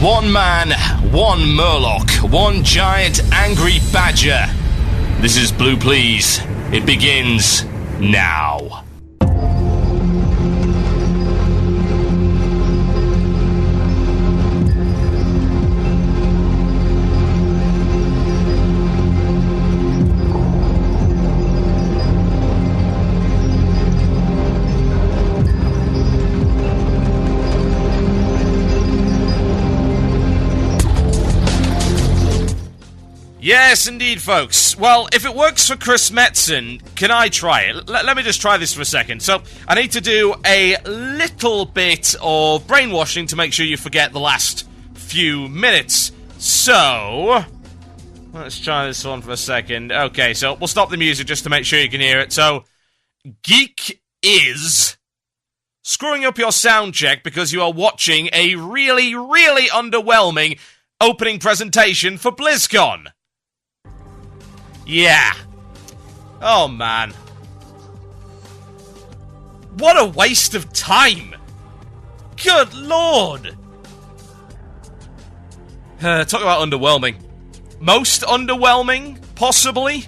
One man, one Murloc, one giant angry badger. This is Blue Please. It begins now. Yes, indeed, folks. Well, if it works for Chris Metzen, can I try it? Let me just try this for a second. So, I need to do a little bit of brainwashing to make sure you forget the last few minutes. So, let's try this one for a second. Okay, so we'll stop the music just to make sure you can hear it. So, Geek is screwing up your sound check because you are watching a really, really underwhelming opening presentation for BlizzCon. Yeah. Oh, man. What a waste of time. Good lord. Talk about underwhelming. Most underwhelming, possibly?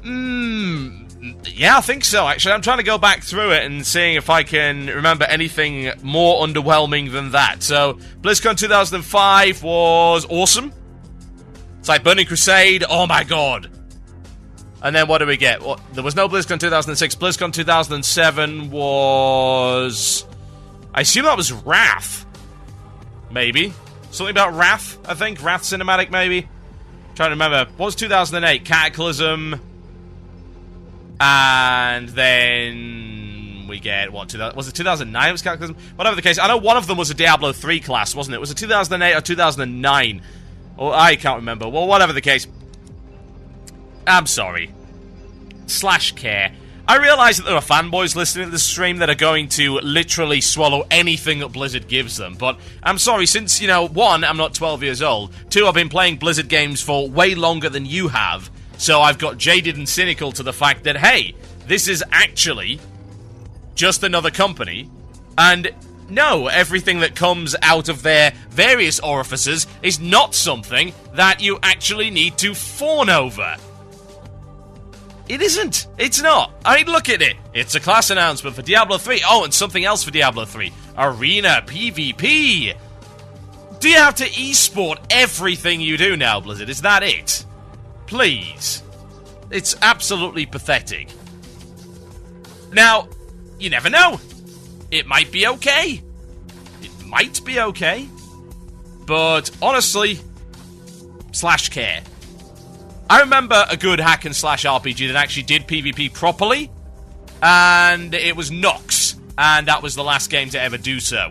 Yeah, I think so, actually. I'm trying to go back through it and seeing if I can remember anything more underwhelming than that. So, BlizzCon 2005 was awesome. It's like Burning Crusade, oh my god. And then what do we get? Well, there was no BlizzCon 2006. BlizzCon 2007 was... I assume that was Wrath. Maybe. Something about Wrath, I think. Wrath Cinematic, maybe. I'm trying to remember. What was 2008? Cataclysm. And then we get, what, was it 2009 it was Cataclysm? Whatever the case, I know one of them was a Diablo 3 class, wasn't it? Was it 2008 or 2009? Oh, I can't remember. Well, whatever the case. I'm sorry. /care. I realise that there are fanboys listening to this stream that are going to literally swallow anything that Blizzard gives them, but I'm sorry, since, you know, one, I'm not 12 years old, two, I've been playing Blizzard games for way longer than you have, so I've got jaded and cynical to the fact that, hey, this is actually just another company, and no, everything that comes out of their various orifices is not something that you actually need to fawn over. It isn't. It's not. I mean, look at it. It's a class announcement for Diablo 3. Oh, and something else for Diablo 3. Arena PvP. Do you have to esport everything you do now, Blizzard? Is that it? Please. It's absolutely pathetic. Now, you never know. It might be okay. It might be okay. But, honestly, /care. I remember a good hack and slash RPG that actually did PvP properly, and it was Nox, and that was the last game to ever do so.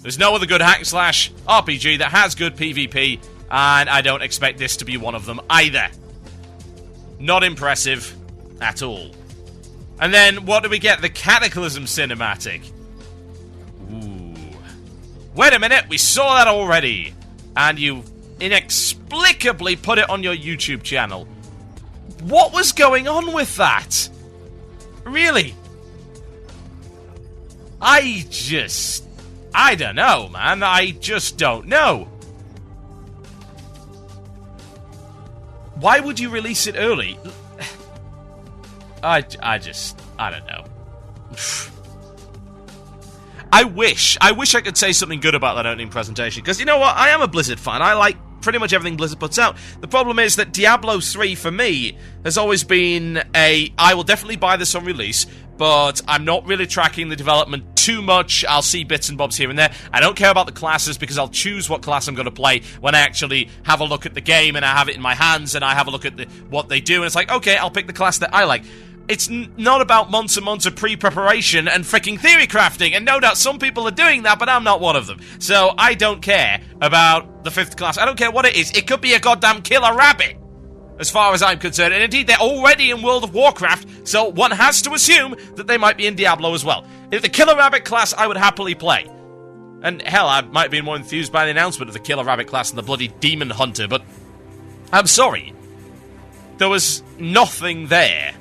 There's no other good hack and slash RPG that has good PvP, and I don't expect this to be one of them either. Not impressive at all. And then, what do we get? The Cataclysm cinematic. Ooh. Wait a minute, we saw that already. And you inexplicably put it on your YouTube channel. What was going on with that? Really? I don't know, man. I just don't know. Why would you release it early? I don't know. I wish I could say something good about that opening presentation, because you know what? I am a Blizzard fan. I like pretty much everything Blizzard puts out. The problem is that Diablo 3, for me, has always been I will definitely buy this on release, but I'm not really tracking the development too much. I'll see bits and bobs here and there. I don't care about the classes, because I'll choose what class I'm going to play when I actually have a look at the game, and I have it in my hands, and I have a look at what they do, and it's like, okay, I'll pick the class that I like. It's not about months and months of pre-preparation and freaking theory crafting, and no doubt some people are doing that, but I'm not one of them. So I don't care about the 5th class. I don't care what it is. It could be a goddamn killer rabbit, as far as I'm concerned. And indeed, they're already in World of Warcraft, so one has to assume that they might be in Diablo as well. If the killer rabbit class, I would happily play. And hell, I might be more enthused by the announcement of the killer rabbit class than the bloody demon hunter, but I'm sorry. There was nothing there.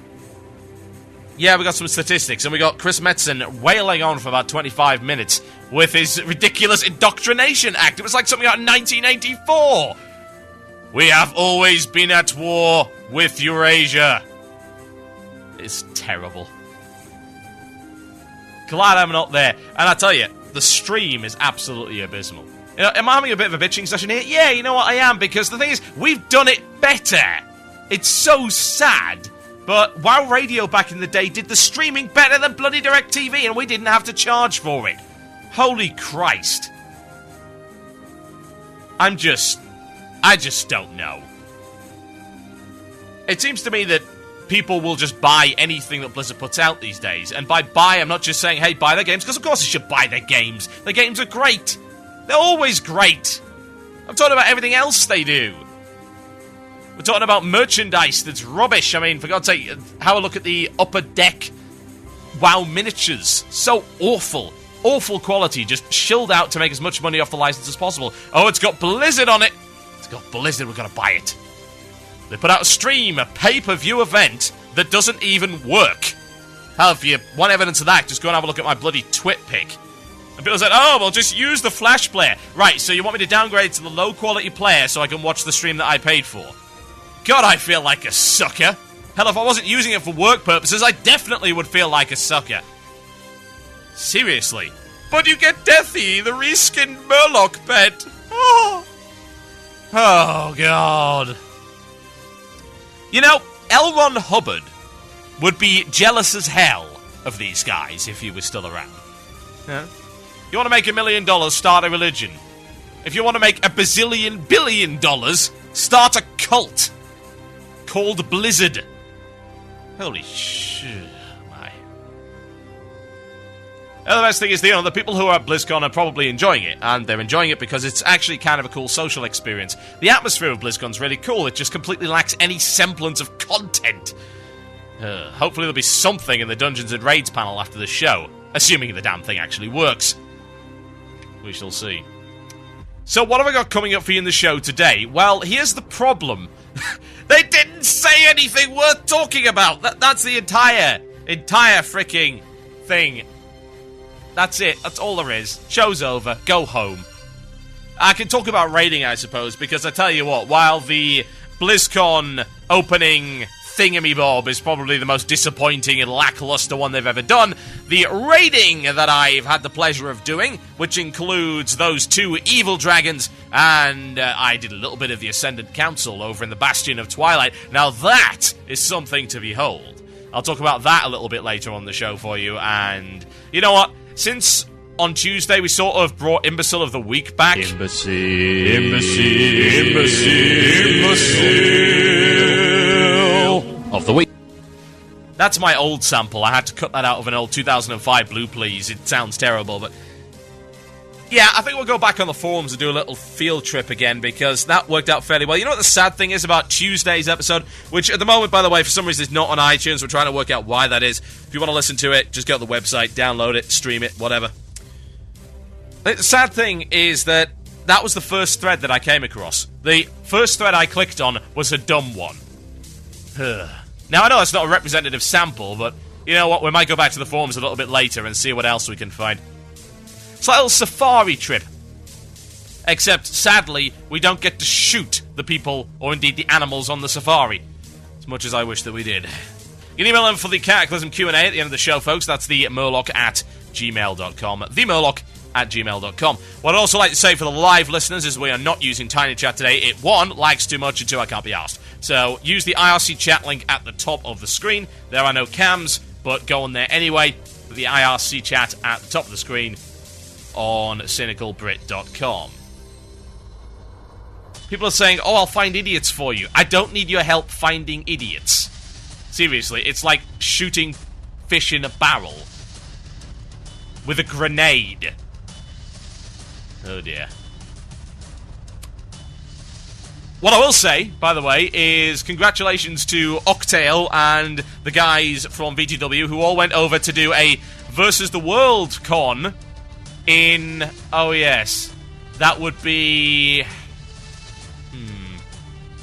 Yeah, we got some statistics, and we got Chris Metzen wailing on for about 25 minutes with his ridiculous indoctrination act. It was like something out in 1984. We have always been at war with Eurasia. It's terrible. Glad I'm not there. And I tell you, the stream is absolutely abysmal. You know, am I having a bit of a bitching session here? Yeah, you know what, I am, because the thing is, we've done it better. It's so sad. But WoW Radio back in the day did the streaming better than bloody DirecTV, and we didn't have to charge for it. Holy Christ. I just don't know. It seems to me that people will just buy anything that Blizzard puts out these days. And by buy, I'm not just saying, hey, buy their games, because of course you should buy their games. Their games are great. They're always great. I'm talking about everything else they do. We're talking about merchandise that's rubbish. I mean, for God's sake, have a look at the Upper Deck WoW miniatures. So awful. Awful quality, just shilled out to make as much money off the license as possible. Oh, it's got Blizzard on it. It's got Blizzard, we've got to buy it. They put out a stream, a pay-per-view event that doesn't even work. Hell, if you want evidence of that, just go and have a look at my bloody twit pic. And people said, oh, well, just use the Flash player. Right, so you want me to downgrade to the low-quality player so I can watch the stream that I paid for? God, I feel like a sucker. Hell, if I wasn't using it for work purposes, I definitely would feel like a sucker. Seriously. But you get Deathy, the reskinned Murloc pet. Oh. Oh, God. You know, L. Ron Hubbard would be jealous as hell of these guys if he was still around. Yeah? You want to make $1 million, start a religion. If you want to make $1 billion, start a cult called Blizzard. Holy shit, my. And the best thing is, you know, the people who are at BlizzCon are probably enjoying it, and they're enjoying it because it's actually kind of a cool social experience. The atmosphere of BlizzCon's really cool, it just completely lacks any semblance of content. Hopefully there'll be something in the Dungeons and Raids panel after the show, assuming the damn thing actually works. We shall see. So what have I got coming up for you in the show today? Well, here's the problem. They didn't say anything worth talking about. That's the entire freaking thing. That's it. That's all there is. Show's over. Go home. I can talk about raiding, I suppose, because I tell you what, while the BlizzCon opening thingamy-bob is probably the most disappointing and lackluster one they've ever done, the raiding that I've had the pleasure of doing, which includes those 2 evil dragons, and I did a little bit of the Ascendant Council over in the Bastion of Twilight. Now that is something to behold. I'll talk about that a little bit later on the show for you, and you know what? Since on Tuesday we sort of brought Imbecile of the Week back. Imbecile of the Week. That's my old sample. I had to cut that out of an old 2005 Blue Please. It sounds terrible, but yeah, I think we'll go back on the forums and do a little field trip again, because that worked out fairly well. You know what the sad thing is about Tuesday's episode, which at the moment, by the way, for some reason is not on iTunes. We're trying to work out why that is. If you want to listen to it, just go to the website, download it, stream it, whatever. The sad thing is that was the first thread that I came across. The first thread I clicked on was a dumb one. Now, I know that's not a representative sample, but you know what? We might go back to the forums a little bit later and see what else we can find. It's like a little safari trip. Except, sadly, we don't get to shoot the people, or indeed the animals on the safari. As much as I wish that we did. You can email them for the Cataclysm Q&A at the end of the show, folks. That's the Murloc@gmail.com. TheMurloc@gmail.com. What I'd also like to say for the live listeners is we are not using Tiny Chat today. It, 1, lags too much, and 2, I can't be asked. So, use the IRC chat link at the top of the screen. There are no cams, but go on there anyway. The IRC chat at the top of the screen on cynicalbrit.com. People are saying, oh, I'll find idiots for you. I don't need your help finding idiots. Seriously, it's like shooting fish in a barrel with a grenade. Oh dear. What I will say, by the way, is congratulations to Octale and the guys from VTW who all went over to do a Versus the World con in... Oh, yes. That would be...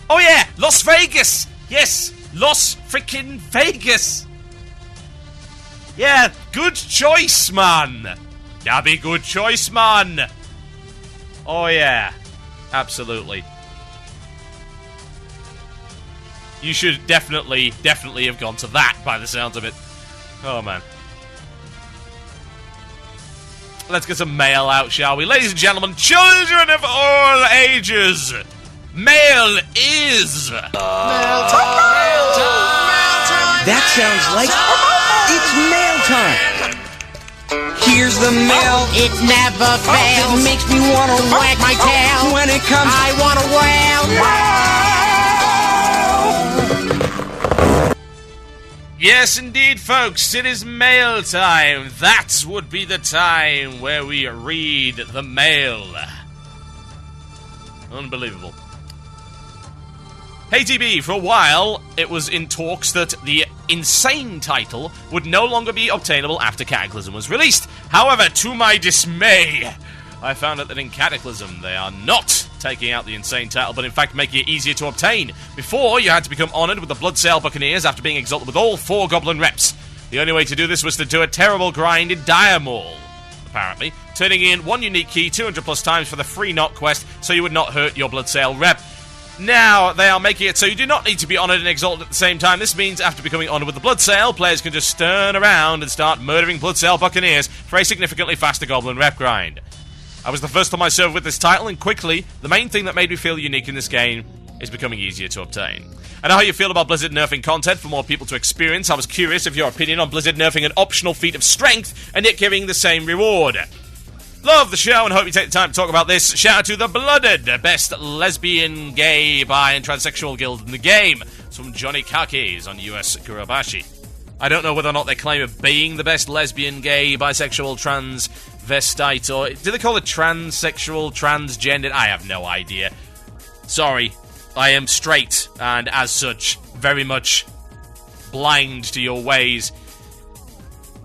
Oh, yeah! Las Vegas! Yes! Las freaking Vegas! Yeah, good choice, man. Gabby, good choice, man. Oh, yeah. Absolutely. You should definitely have gone to that, by the sounds of it. Oh, man. Let's get some mail out, shall we? Ladies and gentlemen, children of all ages, mail is... Mail time! Mail time! Mail time! That sounds like it's mail time! Here's the mail. It never fails. It makes me want to wag my tail. When it comes, I want to wail. Yes, indeed, folks, it is mail time. That would be the time where we read the mail. Unbelievable. Hey TB, for a while, it was in talks that the Insane title would no longer be obtainable after Cataclysm was released. However, to my dismay, I found out that in Cataclysm they are not taking out the Insane title, but in fact making it easier to obtain. Before, you had to become honoured with the Bloodsail Buccaneers after being exalted with all 4 Goblin reps. The only way to do this was to do a terrible grind in Diamall, apparently, turning in 1 unique key 200 plus times for the free knock quest so you would not hurt your Bloodsail rep. Now, they are making it so you do not need to be honoured and exalted at the same time. This means after becoming honoured with the Bloodsail, players can just turn around and start murdering Bloodsail Buccaneers for a significantly faster Goblin rep grind. I was the first on my server with this title, and quickly, the main thing that made me feel unique in this game is becoming easier to obtain. I know how you feel about Blizzard nerfing content for more people to experience. I was curious of your opinion on Blizzard nerfing an optional feat of strength and yet giving the same reward. Love the show and hope you take the time to talk about this. Shout out to the Blooded, best lesbian, gay, bi, and transsexual guild in the game. It's from Johnny Kakis on US Kurobashi. I don't know whether or not they claim of being the best lesbian, gay, bisexual, transvestite, or do they call it transsexual, transgendered? I have no idea. Sorry, I am straight, and as such, very much blind to your ways.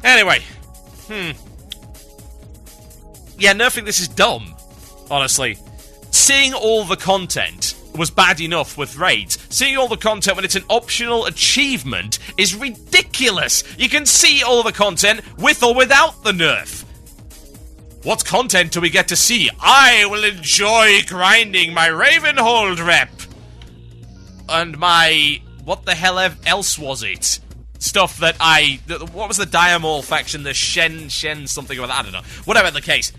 Anyway, yeah, nerfing this is dumb, honestly. Seeing all the content was bad enough with raids. Seeing all the content when it's an optional achievement is ridiculous. You can see all the content with or without the nerf. What content do we get to see? I will enjoy grinding my Ravenhold rep. And my... what the hell else was it? Stuff that what was the Diamall faction? The Shen something or that? I don't know. Whatever the case.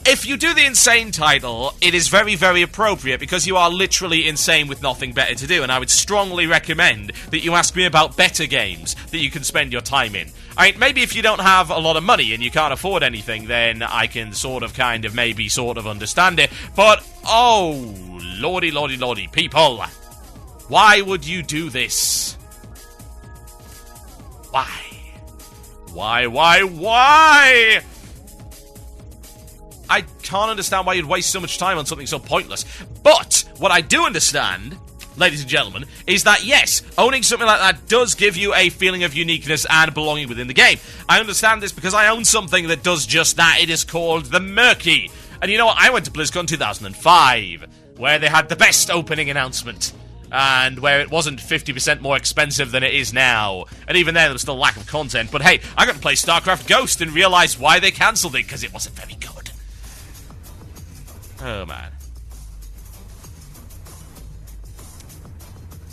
If you do the Insane title, it is very, very appropriate because you are literally insane with nothing better to do, and I would strongly recommend that you ask me about better games that you can spend your time in. I mean, maybe if you don't have a lot of money and you can't afford anything, then I can sort of, maybe understand it. But, oh, lordy, people. Why would you do this? Why? Why? I can't understand why you'd waste so much time on something so pointless. But what I do understand, ladies and gentlemen, is that yes, owning something like that does give you a feeling of uniqueness and belonging within the game. I understand this because I own something that does just that. It is called the Murky. And you know what? I went to BlizzCon 2005, where they had the best opening announcement. And where it wasn't 50% more expensive than it is now. And even there was still lack of content. But hey, I got to play StarCraft Ghost and realize why they cancelled it, because it wasn't very good. Oh, man.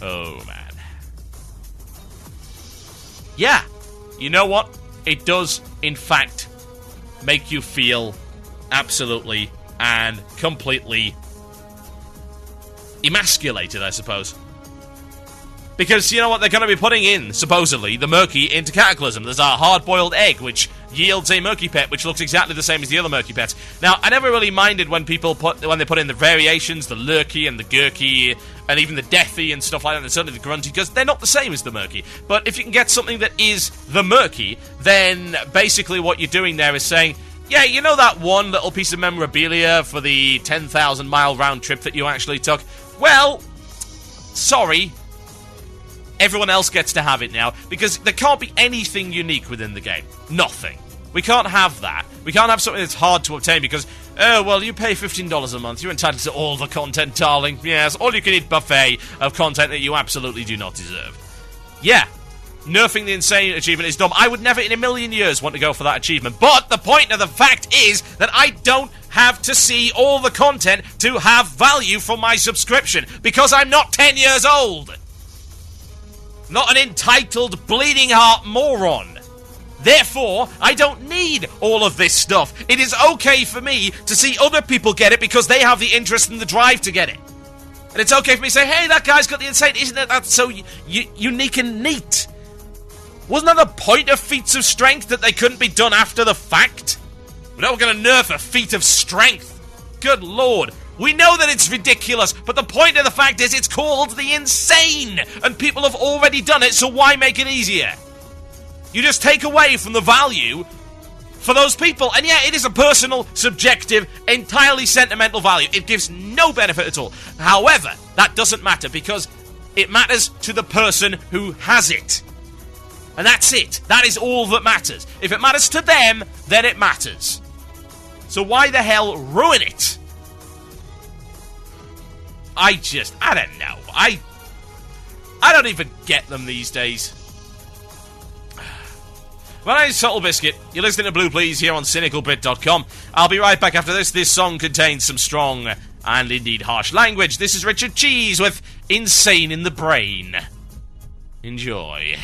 Oh, man. Yeah, you know what? It does, in fact, make you feel absolutely and completely emasculated, I suppose. Because, you know what, they're going to be putting in, supposedly, the Murky into Cataclysm. There's a hard-boiled egg, which yields a Murky pet, which looks exactly the same as the other Murky pets. Now, I never really minded when they put in the variations, the Lurky and the Gurky, and even the Deathy and stuff like that, and certainly the Grunty, because they're not the same as the Murky. But if you can get something that is the Murky, then basically what you're doing there is saying, yeah, you know that one little piece of memorabilia for the 10,000-mile round trip that you actually took? Well, sorry. Everyone else gets to have it now, because there can't be anything unique within the game. Nothing. We can't have that. We can't have something that's hard to obtain because, oh, well, you pay $15 a month. You're entitled to all the content, darling. Yes, all-you-can-eat buffet of content that you absolutely do not deserve. Yeah. nerfing the insane achievement is dumb. I would never in a million years want to go for that achievement. But the point of the fact is that I don't have to see all the content to have value from my subscription, because I'm not 10 years old. Not an entitled, bleeding heart moron. Therefore, I don't need all of this stuff. It is okay for me to see other people get it because they have the interest and the drive to get it. And it's okay for me to say, hey, that guy's got the insane. Isn't that so unique and neat? Wasn't that the point of feats of strength, that they couldn't be done after the fact? We're not going to nerf a feat of strength. Good lord. We know that it's ridiculous, but the point of the fact is it's called the insane, and people have already done it, so why make it easier? You just take away from the value for those people, and yeah, it is a personal, subjective, entirely sentimental value. It gives no benefit at all. However, that doesn't matter, because it matters to the person who has it. And that's it. That is all that matters. If it matters to them, then it matters. So why the hell ruin it? I don't know. I don't even get them these days. My name's Subtle Biscuit. You're listening to Blue Please here on CynicalBit.com. I'll be right back after this. This song contains some strong and indeed harsh language. This is Richard Cheese with Insane in the Brain. Enjoy.